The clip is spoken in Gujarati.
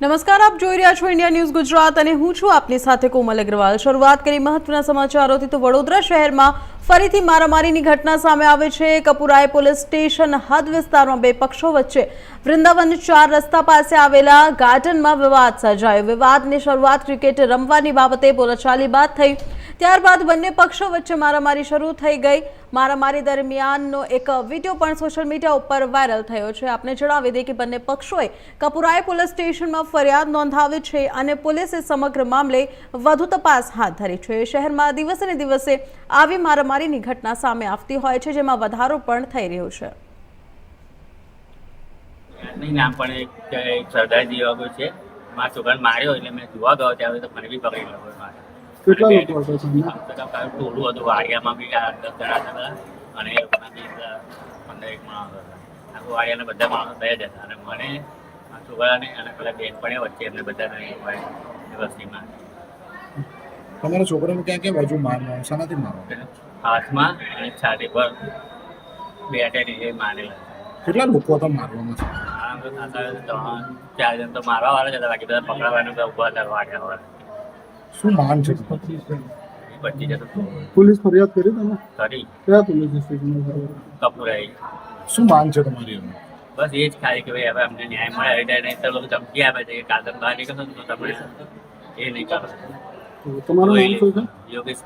નમસ્કાર, આપ જોઈ રહ્યા છો ઇન્ડિયા ન્યૂઝ ગુજરાત અને હું છું આપની સાથે કોમલ અગ્રવાલ। શરૂઆત કરી મહત્વના સમાચારોથી તો વડોદરા શહેરમાં ફરીથી મારામારીની ઘટના સામે આવે છે। કપુરાઈ પોલીસ સ્ટેશન હદ વિસ્તારમાં બે પક્ષો વચ્ચે વૃંદાવન 4 રસ્તા પાસે આવેલા ગાર્ડનમાં વિવાદ સર્જાયો। વિવાદની શરૂઆત ક્રિકેટ રમવાની બાબતે બોલાચાલી બાદ થઈ। ત્યારબાદ બંને પક્ષો વચ્ચે મારામારી શરૂ થઈ ગઈ। મારામારી દરમિયાનનો એક વિડીયો પણ સોશિયલ મીડિયા ઉપર વાયરલ થયો છે। આપને જણાવી દઈએ કે બંને પક્ષોએ કપુરાઈ પોલીસ સ્ટેશનમાં ફરિયાદ નોંધાવી છે અને પોલીસે સમગ્ર મામલે વધુ તપાસ હાથ ધરી છે। શહેરમાં દિવસે ને દિવસે આવી મારામારીની ઘટના સામે આવતી હોય છે, જેમાં વધારો પણ થઈ રહ્યો છે। નહીં નામ પણ એક સરદારજી એવા કોઈ છે, મારા છોકરાને માર્યો એટલે મેં જોવા ગયો ત્યારે તો મને બી પકડી લીધો મારે। કેટલા લોકો હતા સામે? ટોળું હતું, વાડિયામાં બી 10 જણા હતા અને એ લોકોના બી 15-1 માણસ હતા। આખું વાડિયાના બધા માણસો 2 જ હતા અને મને મારા છોકરાને અને પેલા બેનપણીઓ વચ્ચે એમને બધાને વસ્તીમાં તમારા છોકરાને ક્યાં ક્યાં બાજુ મારવાનો? શાનાથી મારવાનો? હાથમાં અને છાતી પર બેટેની એ મારેલા। કેટલા લોકો હતા મારવામાં? આમ તો 3-4 જણ તો મારવા વાળા જ હતા, બાકી બધા પકડવાનું તો ઉભા હતા વાડિયા વાળા। શું માંગ છે? 25 જતો પોલીસ ફરિયાદ કરી તમે? કરી કયા પોલીસ સ્ટેશનમાં ફરિયાદ? કપૂરાઈ। શું માંગ છે તમારી એમ? બસ એ જ ખાલી કે ભાઈ હવે અમને ન્યાય મળે। એટલે નહીં તો લોકો ધમકી આપે છે કે કાલ તમે બહાર નીકળશો તો તમે એ નહીં કરો। તમારું નામ શું છે? યોગેશ।